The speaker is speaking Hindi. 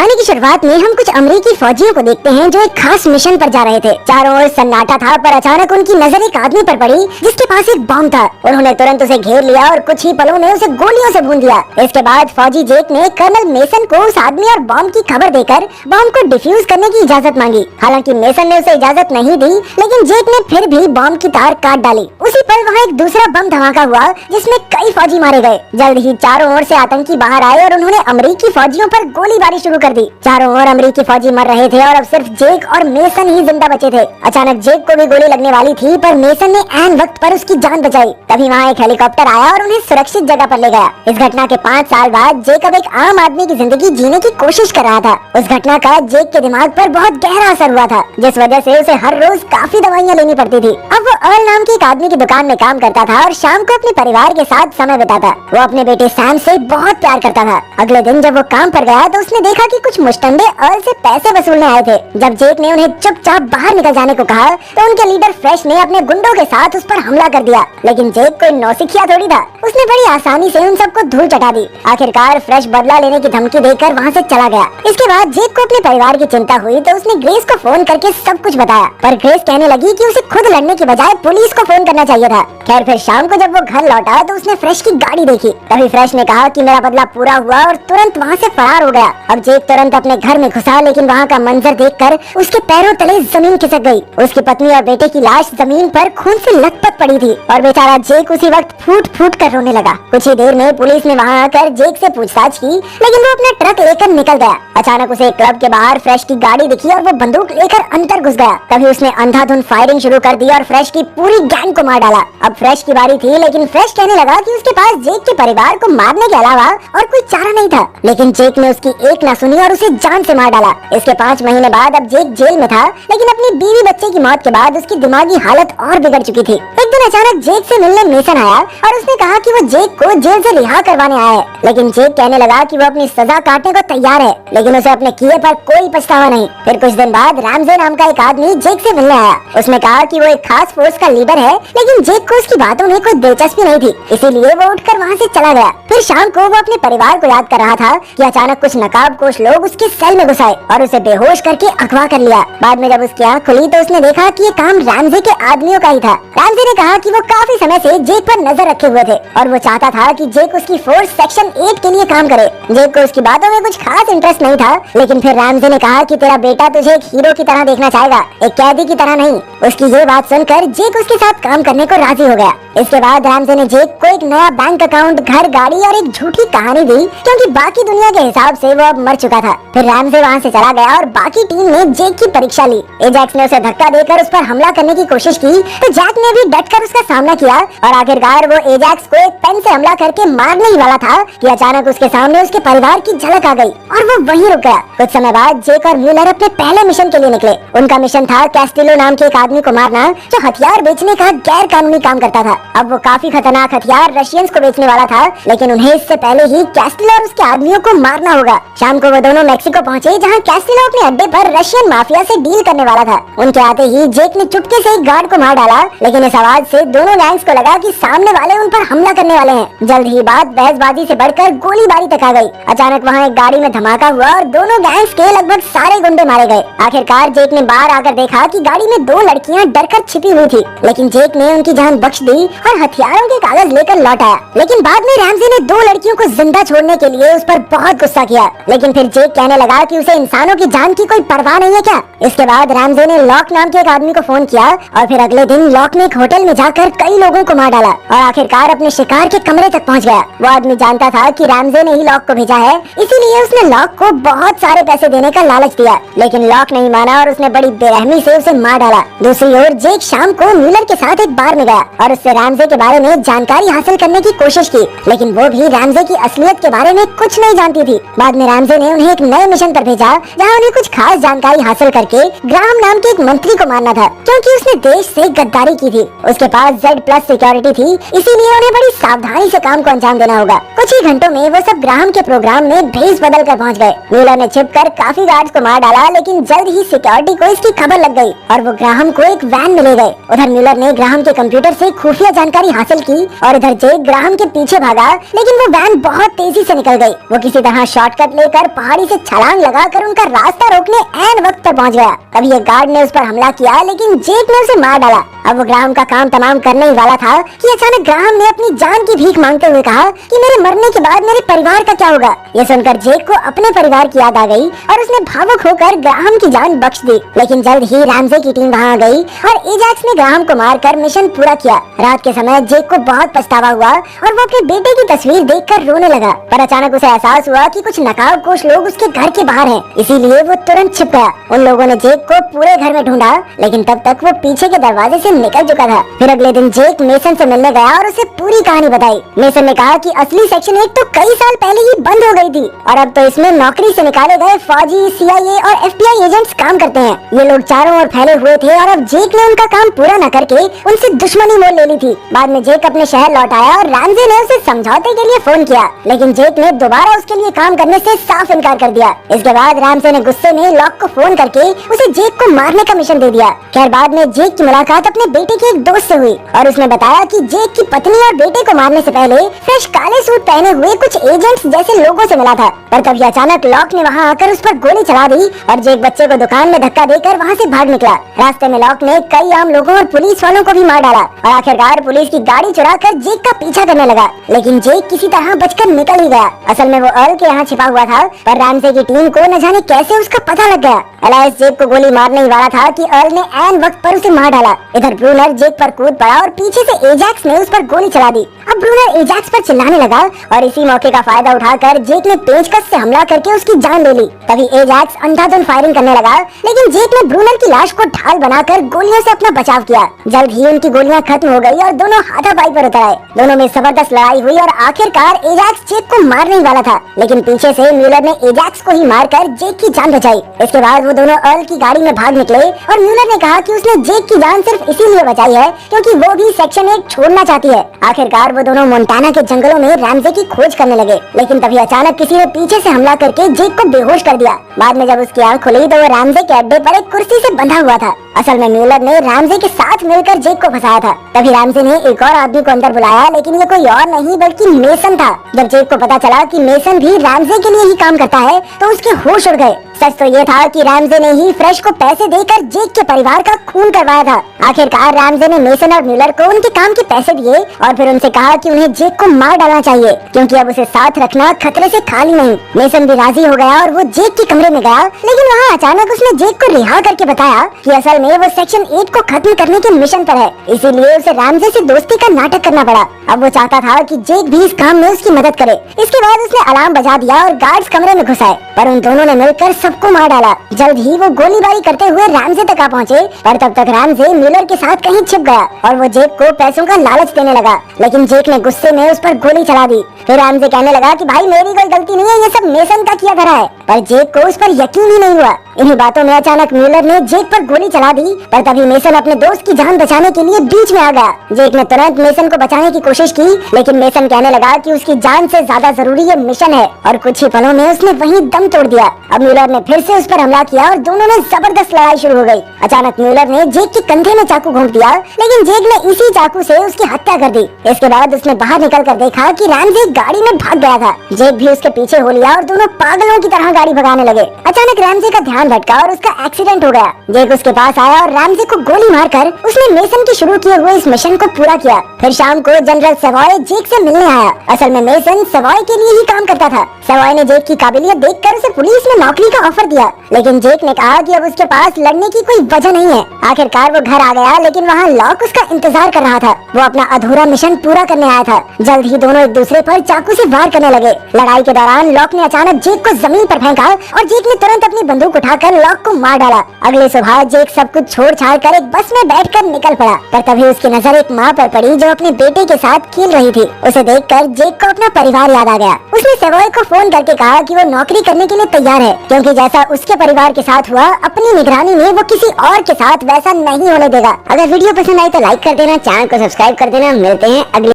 कहानी की शुरुआत में हम कुछ अमेरिकी फौजियों को देखते हैं जो एक खास मिशन पर जा रहे थे। चारों ओर सन्नाटा था, पर अचानक उनकी नजर एक आदमी पर पड़ी जिसके पास एक बॉम्ब था। उन्होंने तुरंत उसे घेर लिया और कुछ ही पलों में उसे गोलियों से भून दिया। इसके बाद फौजी जेक ने कर्नल मेसन को उस आदमी और बॉम्ब की खबर देकर बॉम्ब को डिफ्यूज करने की इजाजत मांगी। हालांकि मेसन ने उसे इजाजत नहीं दी, लेकिन जेक ने फिर भी बॉम्ब की तार काट डाली। उसी पल वहाँ एक दूसरा बम धमाका हुआ जिसमें कई फौजी मारे गए। जल्द ही चारों ओर से आतंकी बाहर आए और उन्होंने अमेरिकी फौजियों पर गोलीबारी शुरू कर दी। चारों ओर अमेरिकी फौजी मर रहे थे और अब सिर्फ जेक और मेसन ही जिंदा बचे थे। अचानक जेक को भी गोली लगने वाली थी, पर मेसन ने ऐन वक्त पर उसकी जान बचाई। तभी वहाँ एक हेलीकॉप्टर आया और उन्हें सुरक्षित जगह पर ले गया। इस घटना के 5 साल बाद जेक अब एक आम आदमी की जिंदगी जीने की कोशिश कर रहा था। उस घटना का जेक के दिमाग पर बहुत गहरा असर हुआ था, जिस वजह से उसे हर रोज काफी दवाइयाँ लेनी पड़ती थी। अब वो अर्ल नाम के एक आदमी की दुकान में काम करता था और शाम को अपने परिवार के साथ समय बिताता। वो अपने बेटे सैम से बहुत प्यार करता था। अगले दिन जब वो काम पर गया तो उसने देखा कि कुछ मुश्तंडे अर्ल से पैसे वसूलने आए थे। जब जेक ने उन्हें चुपचाप बाहर निकल जाने को कहा तो उनके लीडर फ्रेश ने अपने गुंडों के साथ उस पर हमला कर दिया। लेकिन जेक कोई नौसिखिया थोड़ी था, उसने बड़ी आसानी से उन सबको धूल चटा दी। आखिरकार फ्रेश बदला लेने की धमकी देकर वहाँ से चला गया। इसके बाद जेक को अपने परिवार की चिंता हुई तो उसने ग्रेस को फोन करके सब कुछ बताया, पर ग्रेस कहने लगी कि उसे खुद लड़ने की बजाय पुलिस को फोन करना चाहिए था। खैर, फिर शाम को जब वो घर लौटा तो उसने फ्रेश की गाड़ी देखी। तभी फ्रेश ने कहा कि मेरा बदला पूरा हुआ और तुरंत वहाँ से फरार हो गया। अब जेक तुरंत अपने घर में घुसा, लेकिन वहाँ का मंजर देखकर उसके पैरों तले जमीन खिसक गई। उसकी पत्नी और बेटे की लाश जमीन पर खून से लथपथ पड़ी थी और बेचारा जेक उसी वक्त फूट फूट कर रोने लगा। कुछ ही देर में पुलिस ने वहाँ आकर जेक से पूछताछ की, लेकिन वो अपना ट्रक लेकर निकल गया। अचानक उसे एक क्लब के बाहर फ्रेश की गाड़ी दिखी और वो बंदूक लेकर अंदर घुस गया। तभी उसने अंधाधुंध फायरिंग शुरू कर दी और फ्रेश की पूरी गैंग को मार डाला। अब फ्रेश की बारी थी, लेकिन फ्रेश कहने लगा कि उसके पास जेक के परिवार को मारने के अलावा और कोई चारा नहीं था। लेकिन जेक ने उसकी एक ना सुनी और उसे जान से मार डाला। इसके 5 महीने बाद अब जेक जेल में था, लेकिन अपनी बीवी बच्चे की मौत के बाद उसकी दिमागी हालत और बिगड़ चुकी थी। एक दिन अचानक जेक से मिलने मेसन आया और उसने कहा कि वो जेक को जेल से रिहा करवाने आया है। लेकिन जेक कहने लगा कि वो अपनी सजा काटने को तैयार है, लेकिन उसे अपने किए पर कोई पछतावा नहीं। फिर कुछ दिन बाद रैमजे नाम का एक आदमी जेक से मिलने आया। उसने कहा कि वो एक खास फोर्स का लीडर है, लेकिन जेक को उसकी बातों में कोई दिलचस्पी नहीं थी, इसीलिए वो उठकर वहाँ से चला गया। फिर शाम को वो अपने परिवार को याद कर रहा था कि अचानक कुछ नकाबपोश लोग उसके सेल में घुस आए और उसे बेहोश करके अगवा कर लिया। बाद में जब उसकी आँख खुली तो उसने देखा कि ये काम रैमजे के आदमियों का ही था। रैमजे ने कहा कि वो काफी समय से जेक पर नजर रखे हुए थे और वो चाहता था कि जेक उसकी फोर्स सेक्शन 8 के लिए काम करे। जेक को उसकी बातों में कुछ खास इंटरेस्ट नहीं था, लेकिन फिर रैमजे ने कहा कि तेरा बेटा तुझे एक हीरो की तरह देखना चाहेगा, एक कैदी की तरह नहीं। उसकी ये बात सुनकर जेक उसके साथ काम करने को राजी हो गया। इसके बाद रैमजे ने जेक को एक नया बैंक अकाउंट, घर, गाड़ी और एक झूठी कहानी दी, क्योंकि बाकी दुनिया के हिसाब से वो अब मर चुका था। फिर रैमजे वहाँ से चला गया और बाकी टीम ने जेक की परीक्षा ली। एजैक्स ने उसे धक्का देकर उस पर हमला करने की कोशिश की, तो जैक ने भी डटकर उसका सामना किया और आखिरकार वो एजैक्स को एक पेन से हमला करके मारने ही वाला था कि अचानक उसके सामने उसके परिवार की झलक आ गई और वो वहीं रुक गया। कुछ समय बाद जेक और म्यूलर अपने पहले मिशन के लिए निकले। उनका मिशन था कैस्टिलो नाम के एक आदमी को मारना जो हथियार बेचने का गैर कानूनी काम करता था। अब वो काफी खतरनाक हथियार रशियंस को बेचने वाला था, लेकिन उन्हें इससे पहले ही कैस्टिलो और उसके आदमियों को मारना होगा। शाम को वो दोनों मेक्सिको पहुँचे, जहाँ कैस्टिलो अपने अड्डे पर रशियन माफिया से डील करने वाला था। उनके आते ही जेक ने चुपके से एक गार्ड को मार डाला, लेकिन इस आवाज से दोनों गैंग्स को लगा कि सामने वाले उन पर हमला करने वाले हैं। जल्द ही बात बहसबाजी से बढ़कर गोलीबारी तक आ गई। अचानक वहाँ एक गाड़ी में धमाका हुआ और दोनों गैंग्स के लगभग सारे गुंडे मारे गए। आखिरकार जेक ने बाहर आकर देखा कि गाड़ी में 2 लड़कियाँ डरकर छिपी हुई थी, लेकिन जेक ने उनकी जान बख्श दी और हथियारों के कागज लेकर लौट आया। लेकिन बाद में रैमजे ने 2 लड़कियों को जिंदा छोड़ने के लिए उस पर बहुत गुस्सा किया, लेकिन फिर जेक कहने लगा कि उसे इंसानों की जान की कोई परवाह नहीं है क्या। इसके बाद रैमजे ने लॉक नाम के एक आदमी को फोन किया और फिर अगले दिन लॉक ने एक होटल में जाकर कई लोगों को मार डाला और आखिरकार अपने शिकार के कमरे तक पहुंच गया। वो आदमी जानता था कि रैमजे ने ही लॉक को भेजा है, इसीलिए उसने लॉक को बहुत सारे पैसे देने का लालच दिया, लेकिन लॉक नहीं माना और उसने बड़ी बेरहमी से उसे मार डाला। दूसरी ओर जेक शाम को म्यूलर के साथ एक बार में गया और उससे रैमजे के बारे में जानकारी हासिल करने की कोशिश की, लेकिन वो भी रैमजे की असलियत के बारे में कुछ नहीं जानती थी। बाद में रैमजे ने उन्हें एक नए मिशन पर भेजा, जहाँ उन्हें कुछ खास जानकारी हासिल करके ग्राहम नाम के एक मंत्री को मारना था, क्योंकि उसने देश से गद्दारी की थी। उसके पास Z+ सिक्योरिटी थी, इसीलिए उन्हें बड़ी सावधानी से काम को अंजाम देना होगा। कुछ ही घंटों में वो सब ग्राहम के प्रोग्राम में भेस बदल कर पहुँच गए। म्यूलर ने छिपकर काफी गार्ड्स को मार डाला, लेकिन जल्द ही सिक्योरिटी को इसकी खबर लग गई और वो ग्राहम को एक वैन में ले गए। उधर म्यूलर ने ग्राहम के कंप्यूटर से खुफिया जानकारी हासिल की और इधर जेक ग्राहम के पीछे भागा, लेकिन वो वैन बहुत तेजी से निकल गई। वो किसी तरह शॉर्टकट लेकर पहाड़ पहाड़ी से छलांग लगाकर उनका रास्ता रोकने ऐन वक्त पर पहुंच गया। तभी एक गार्ड ने उस पर हमला किया, लेकिन जेक ने उसे मार डाला। अब वो ग्राहम का काम तमाम करने ही वाला था कि अचानक ग्राहम ने अपनी जान की भीख मांगते हुए कहा कि मेरे मरने के बाद मेरे परिवार का क्या होगा। ये सुनकर जेक को अपने परिवार की याद आ गई और उसने भावुक होकर ग्राहम की जान बख्श दी। लेकिन जल्द ही रैमजे की टीम वहाँ आ गई और एजैक्स ने ग्राहम को मारकर मिशन पूरा किया। रात के समय जेक को बहुत पछतावा हुआ और वो अपने बेटे की तस्वीर देखकर रोने लगा, पर अचानक उसे एहसास हुआ कि कुछ नकाबपोश लोग उसके घर के बाहर हैं। इसीलिए वो तुरंत छिप गया। उन लोगों ने जेक को पूरे घर में ढूंढा, लेकिन तब तक वो पीछे के दरवाजे से निकल चुका था। फिर अगले दिन जेक मेसन से मिलने गया और उसे पूरी कहानी बताई। मेसन ने कहा कि असली सेक्शन 8 तो कई साल पहले ही बंद हो गई थी और अब तो इसमें नौकरी से निकाले गए फौजी, CIA और FBI एजेंट्स काम करते हैं। ये लोग चारों ओर फैले हुए थे और अब जेक ने उनका काम पूरा न करके उनसे दुश्मनी मोल ले ली थी। बाद में जेक अपने शहर लौट आया और रैमजे ने उसे समझौते के लिए फोन किया, लेकिन जेक ने दोबारा उसके लिए काम करने से साफ इनकार कर दिया। इसके बाद रैमजे ने गुस्से में लॉक को फोन करके उसे जेक को मारने का मिशन दे दिया। खैर बाद में जेक की मुलाकात अपने बेटे के एक दोस्त से हुई और उसने बताया कि जेक की पत्नी और बेटे को मारने से पहले फ्रेश काले सूट पहने हुए कुछ एजेंट्स जैसे लोगों से मिला था। पर तभी अचानक लॉक ने वहाँ आकर उस पर गोली चला दी और जेक बच्चे को दुकान में धक्का देकर वहाँ से भाग निकला। रास्ते में लॉक ने कई आम लोगों और पुलिस वालों को भी मार डाला और आखिरकार पुलिस की गाड़ी चुराकर जेक का पीछा करने लगा, लेकिन जेक किसी तरह बचकर निकल ही गया। असल में वो अर्ल के यहाँ छिपा हुआ था, पर रैमजे की टीम को न जाने कैसे उसका पता लग गया। एलाइस जेक को गोली मारने ही वाला था कि अर्ल ने ऐन वक्त पर उसे मार डाला। इधर ब्रूनर जेक पर कूद पड़ा और पीछे से एजैक्स ने उस पर गोली चला दी। अब ब्रूनर एजैक्स पर चिल्लाने लगा और इसी मौके का फायदा उठाकर जेक ने पेचकस से हमला करके उसकी जान ले ली। तभी एजैक्स अंधाधुंध फायरिंग करने लगा, लेकिन जेक ने ब्रूनर की लाश को ढाल बनाकर गोलियों से अपना बचाव किया। जल्द ही उनकी गोलियां खत्म हो गई और दोनों हाथापाई पर उतर आए। दोनों में जबरदस्त लड़ाई हुई और आखिरकार एजैक्स जेक को मारने ही वाला था, लेकिन पीछे से म्यूलर ने एजैक्स को ही मारकर जेक की जान बचाई। इसके बाद वो दोनों अर्ल की गाड़ी में भाग निकले और म्यूलर ने कहा कि उसने जेक की जान सिर्फ इसीलिए बचाई है क्योंकि वो भी सेक्शन 8 छोड़ना चाहती है। आखिरकार वो दोनों मोंटाना के जंगलों में रैमजे की खोज करने लगे, लेकिन तभी अचानक किसी ने पीछे से हमला करके जेक को बेहोश कर दिया। बाद में जब उसकी आंख खुली तो वो रैमजे के अड्डे पर एक कुर्सी से बंधा हुआ था। असल में म्यूलर ने रैमजे के साथ मिलकर जेक को फंसाया था। तभी रैमजे ने एक और आदमी को अंदर बुलाया, लेकिन ये कोई और नहीं बल्कि मेसन था। जब जेक को पता चला कि मेसन भी रैमजे के लिए ही काम करता है तो उसके होश उड़ गए। सच तो ये था कि रैमजे ने ही फ्रेश को पैसे देकर जेक के परिवार का खून करवाया था। आखिरकार रैमजे ने मेसन और म्यूलर को उनके काम के पैसे दिए और फिर उनसे कहा कि उन्हें जेक को मार डालना चाहिए क्योंकि अब उसे साथ रखना खतरे से खाली नहीं। मेसन भी राजी हो गया और वो जेक के कमरे में गया, लेकिन वहाँ अचानक उसने जेक को रिहा करके बताया कि असल में वो सेक्शन 8 को खत्म करने के मिशन पर है, इसीलिए उसे रैमजे से दोस्ती का नाटक करना पड़ा। अब वो चाहता था कि जेक भी इस काम में उसकी मदद करे। इसके बाद उसने अलार्म बजा दिया और गार्ड्स कमरे में घुस आए, पर उन दोनों ने मिलकर सबको मार डाला। जल्द ही वो गोलीबारी करते हुए रैमजे तक आ पहुँचे, पर तब तक रैमजे म्यूलर के साथ कहीं छिप गया और वो जेक को पैसों का लालच देने लगा, लेकिन जेक ने गुस्से में उस पर गोली चला दी। फिर रैमजे कहने लगा कि भाई मेरी कोई गलती नहीं है, ये सब मेसन का किया धरा है, पर जेक को उस पर यकीन ही नहीं हुआ। इन्हीं बातों में अचानक म्यूलर ने जेक पर गोली चला दी, पर तभी मेसन अपने दोस्त की जान बचाने के लिए बीच में आ गया। जेक ने तुरंत मेसन को बचाने की कोशिश की, लेकिन मेसन कहने लगा कि उसकी जान से ज्यादा जरूरी ये मिशन है और कुछ ही पलों में उसने वहीं दम तोड़ दिया। अब म्यूलर ने फिर से उस पर हमला किया और दोनों में जबरदस्त लड़ाई शुरू हो गई। अचानक म्यूलर ने जेक के कंधे में चाकू घोंप दिया, लेकिन जेक ने इसी चाकू से उसकी हत्या कर दी। इसके बाद उसने बाहर निकल कर देखा कि रैमजे गाड़ी में भाग गया था। जेक भी उसके पीछे हो लिया और दोनों पागलों की तरह गाड़ी भगाने लगे। अचानक रैमजे का ध्यान भटका और उसका एक्सीडेंट हो गया। जेक उसके पास आया और रैमजे को गोली मारकर उसने मेसन के शुरू किए हुए इस मिशन को पूरा किया। फिर शाम को जनरल सेवॉय जेक से मिलने आया। असल में मेसन सेवॉय के लिए ही काम करता था। सेवॉय ने जेक की काबिलियत देखकर उसे पुलिस में नौकरी का ऑफर दिया, लेकिन जेक ने कहा कि अब उसके पास लड़ने की कोई वजह नहीं है। आखिरकार वो घर आ गया, लेकिन वहाँ लॉक उसका इंतजार कर रहा था। वो अपना अधूरा मिशन पूरा करने आया था। जल्द ही दोनों एक दूसरे पर चाकू से वार करने लगे। लड़ाई के दौरान लॉक ने अचानक जेक को जमीन पर फेंका और जेक ने तुरंत अपनी बंदूक उठाकर लॉक को मार डाला। अगले सुबह जेक सब कुछ छोड़ छाड़ कर एक बस में बैठकर निकल पड़ा, पर तभी उसकी नजर एक माँ पर पड़ी जो अपने बेटे के साथ खेल रही थी। उसे देखकर जेक को अपना परिवार याद आ गया। उसने सेवॉय को फोन करके कहा कि वो नौकरी करने के लिए तैयार है, क्योंकि जैसा उसके परिवार के साथ हुआ अपनी निगरानी में वो किसी और के साथ वैसा नहीं होने देगा। अगर वीडियो पसंद आई तो लाइक कर देना, चैनल को सब्सक्राइब कर देना। मिलते हैं अगले